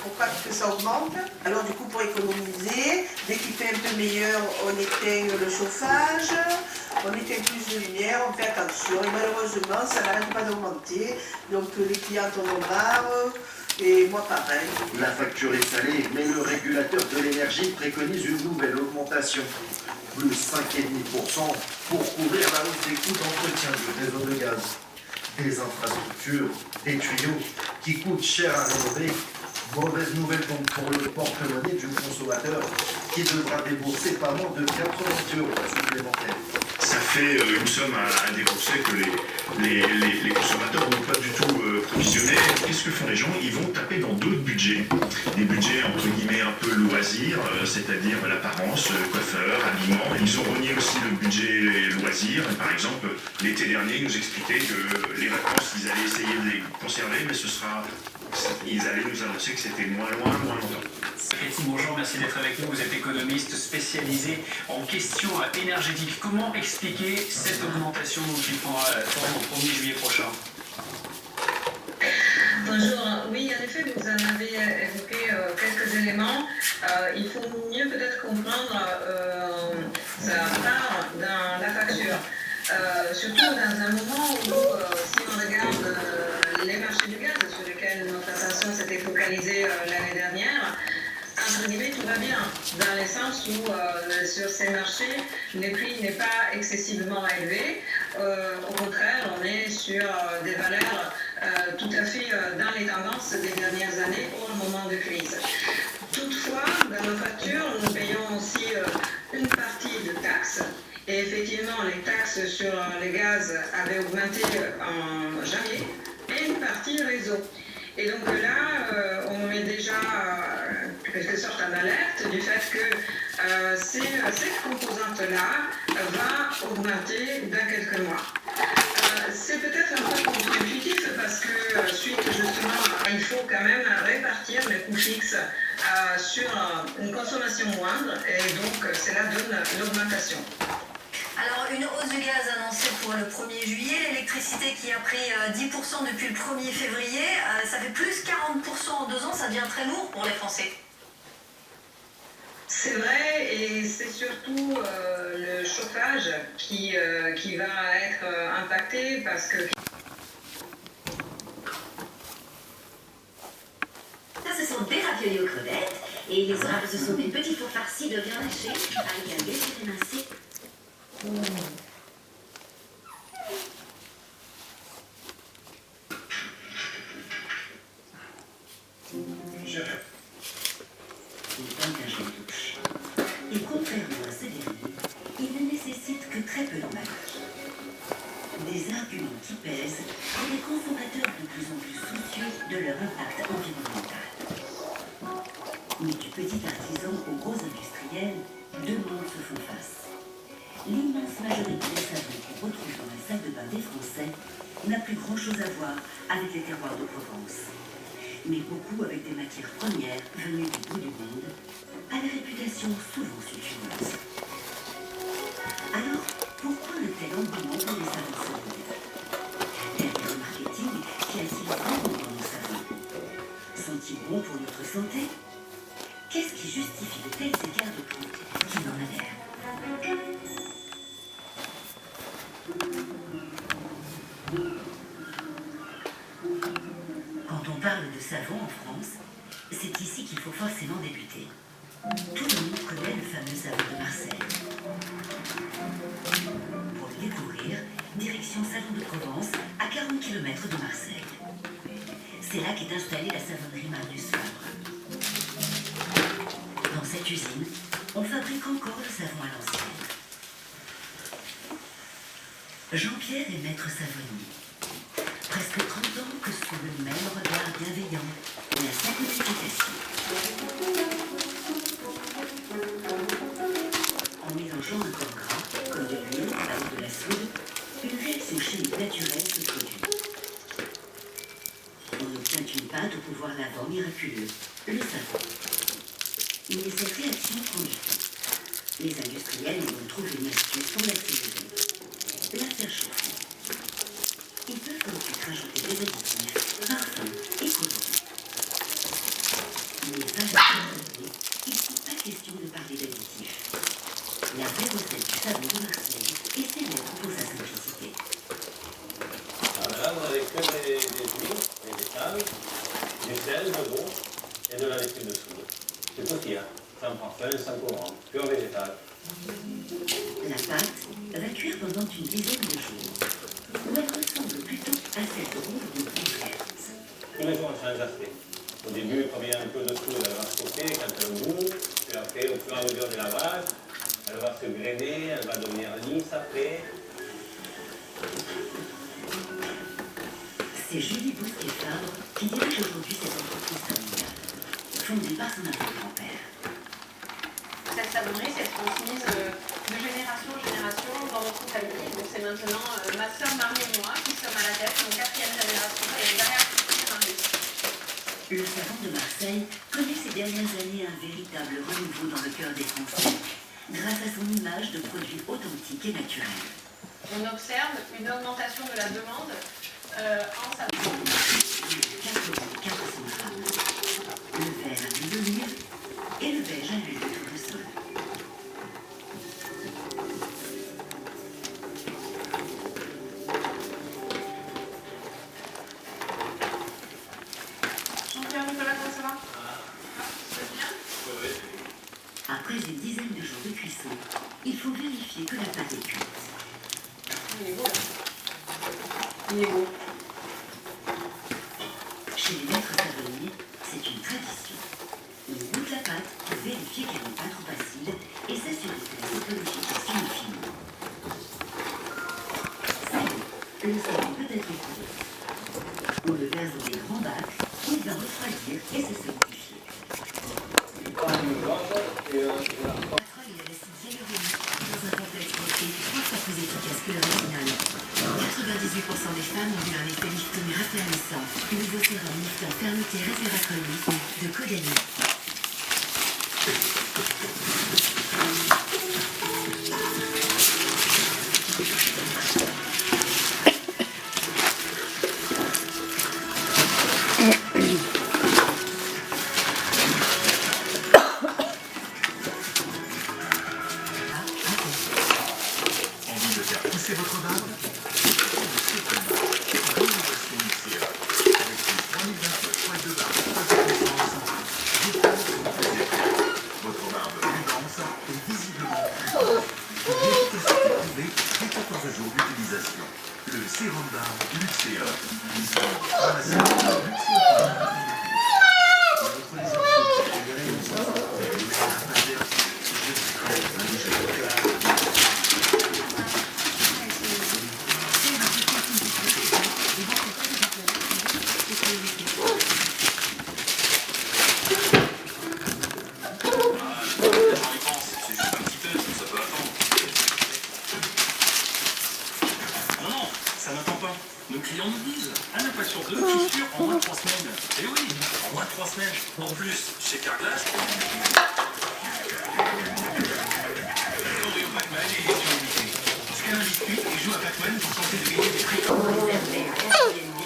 faut pas que ça augmente. Alors du coup, pour économiser, dès qu'il fait un peu meilleur, on éteint le chauffage, on éteint plus de lumière, on fait attention. Et malheureusement, ça n'arrête pas d'augmenter. Donc les clients en ont marre, et moi pareil. La facture est salée, mais le régulateur de l'énergie préconise une nouvelle augmentation. Plus 5,5% pour couvrir la hausse des coûts d'entretien du réseau de gaz. Des infrastructures, des tuyaux qui coûtent cher à rénover. Mauvaise nouvelle donc pour le porte-monnaie du consommateur qui devra débourser pas moins de 90 € supplémentaires. Ça fait une somme à débourser que les consommateurs n'ont pas du tout provisionné. Qu'est-ce que font les gens? Ils vont taper dans d'autres budgets. Des budgets entre guillemets un peu loisirs, c'est-à-dire l'apparence, coiffeur, habillement. Ils ont renié aussi le budget loisirs. Par exemple, l'été dernier, ils nous expliquaient que les vacances, ils allaient essayer de les conserver, mais ils allaient nous annoncer que c'était moins longtemps. Cathy, bonjour, merci d'être avec nous. Vous êtes économiste spécialisé en questions énergétiques. Comment expliquer cette augmentation qui prendra forme au 1er juillet prochain? Bonjour, oui, en effet, vous en avez évoqué quelques éléments. Il faut mieux peut-être comprendre sa part dans la facture. Surtout dans un moment où, si on regarde les marchés du gaz sur lesquels notre attention s'était focalisée l'année dernière, entre guillemets, tout va bien, dans le sens où sur ces marchés, les prix n'est pas excessivement élevé. Au contraire, on est sur des valeurs tout à fait dans les tendances des dernières années au moment de crise. Toutefois, dans nos factures, nous payons aussi une partie de taxes. Et effectivement, les taxes sur les gaz avaient augmenté en janvier et une partie réseau. Et donc là, on met déjà quelque sorte en alerte du fait que cette composante-là va augmenter dans quelques mois. C'est peut-être un peu contre-intuitif parce que suite justement, il faut quand même répartir les coûts fixes sur une consommation moindre et donc cela donne l'augmentation. Alors, une hausse du gaz annoncée pour le 1er juillet, l'électricité qui a pris 10% depuis le 1er février, ça fait plus 40% en 2 ans, ça devient très lourd pour les Français. C'est vrai, et c'est surtout le chauffage qui va être impacté parce que... Ça, ce sont des raviolis aux crevettes, et les autres, ce sont des petits fours farcis de viande hachée avec un lait émincé. Et contrairement à ce dernier, il ne nécessite que très peu d'emballage. Des arguments qui pèsent pour les consommateurs de plus en plus soucieux de leur impact environnemental. Mais du petit artisan aux gros industriels, 2 mondes se font face. L'immense majorité des savons qu'on retrouve dans la salle de bain des Français n'a plus grand-chose à voir avec les terroirs de Provence. Mais beaucoup avec des matières premières venues du bout du monde, à la réputation souvent sulfureuse. Alors, pourquoi un tel engouement pour les savons secondaires? Derrière le marketing qui attire vraiment dans nos savons. Sont-ils bons pour notre santé? Qu'est-ce qui justifie de tels écarts de prix qui n'en a l'air? Quand on parle de savon en France, c'est ici qu'il faut forcément débuter. Tout le monde connaît le fameux savon de Marseille. Pour le découvrir, direction Salon de Provence, à 40 km de Marseille. C'est là qu'est installée la savonnerie Marius Fabre. Dans cette usine, on fabrique encore le savon à l'ancienne. Jean-Pierre est maître savonnier. Presque 30 ans que sous le même regard bienveillant, la simplification. En mélangeant un corps gras, comme de l'huile avec de la soude, une réaction chimique naturelle se produit. On obtient une pâte au pouvoir lavant miraculeux, le savon. Mais cette réaction prend du temps. Les industriels y vont trouver une astuce pour l'accélérer. La faire chauffer. Ils peuvent ensuite rajouter des additifs, parfums et colorants. les ingrédients, ici pas question de parler d'additifs. La vraie recette du savon de Marseille est célèbre pour sa simplicité. Alors là, vous n'avez que des huiles végétales, du sel, de l'eau et de la lessive de soude. C'est petit, hein, sans parfum, sans colorant, pur végétal. La pâte va cuire pendant une dizaine de jours, où elle ressemble plutôt à cette ronde de boulettes. Tous les jours, on change d'aspect. Au début, comme il y a un peu de soude, elle va se sauter quand elle bout, puis après, au fur et à mesure du lavage, elle va se grainer, elle va devenir lisse après. C'est Julie Bousquet-Fabre qui dirige aujourd'hui cette entreprise familiale, fondée par son arrière-grand-père. Cette savonnerie s'est transmise de génération en génération dans notre famille. Donc c'est maintenant ma sœur Marie et moi qui sommes à la tête, donc 4e génération, et derrière Marie. Le savon de Marseille connaît ces dernières années un véritable renouveau dans le cœur des Français, grâce à son image de produit authentique et naturel. On observe une augmentation de la demande en savon. 400 grammes. Le vert à l'huile d'olive et le beige à l'huile de tournesol. Jean-Pierre Nicolas, comment ça va? C'est bien? Après une dizaine de jours de cuisson, il faut vérifier que la pâte est cuite. Il est beau là. Il est beau. Chez les maîtres savonniers, c'est une tradition. On goûte la pâte pour vérifier qu'elle n'est pas trop acide et s'assurer que la solidification est finie. Ça y est, le savon peut être éprouvé. On le verse dans des grands bacs où il va refroidir et se solidifier. Parfois, il a l'acide hyaluronique dans un contexte qui est 3 fois plus efficace que l'original. 98% des femmes ont vu un effet lifting raffermissant. Nouveau sérum liftant fermeté resveratrol de Caudalie. Envie de faire pousser votre barbe? Votre barbe plus dense et visiblement plus blanche. L'efficacité prouvée dès 14 jours d'utilisation. Le sérum barbe Luxéa. Ça n'attend pas. Nos clients nous disent, un pas sur deux, fissure en moins de 3 semaines. Et oui, en moins de 3 semaines. En plus, chez Carglass, Mario Pac-Man et édition limitée. Jusqu'à un biscuit et joue à Pac-Man pour tenter de gagner des prix. Pour réserver un Airbnb,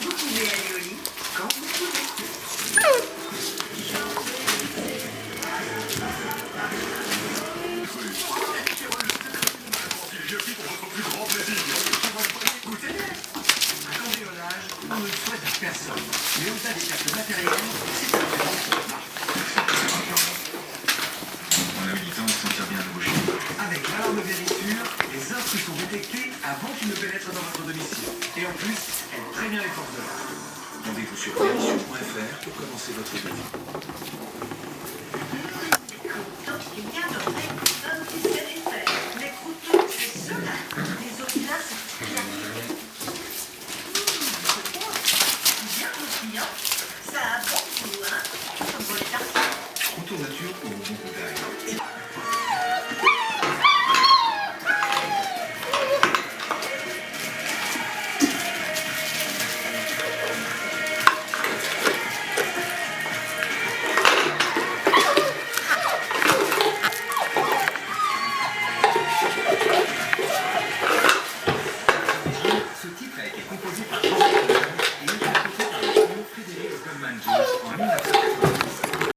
vous pouvez aller au lit quand vous voulez. Je prie pour votre plus grand plaisir. Écoutez, un cambriolage, on ne le souhaite à personne. Mais au-delà des pertes matérielles, c'est un En habilitant, on s'en tire bien à gauche. Avec l'alarme de vérifiure, les intrus sont détectés avant qu'ils ne pénètrent dans votre domicile. Et en plus, elle prévient les forces de l'ordre. Rendez-vous sur vérifiure.fr pour commencer votre vie. Il y a de vrais croûtons qui s'effraient. Les croûtons, c'est ceux-là. Les autres là, c'est bien. C'est bon. Bien croustillant. Ça a bon goût, hein. Comme pour les tartines. Retour nature pour bon goût.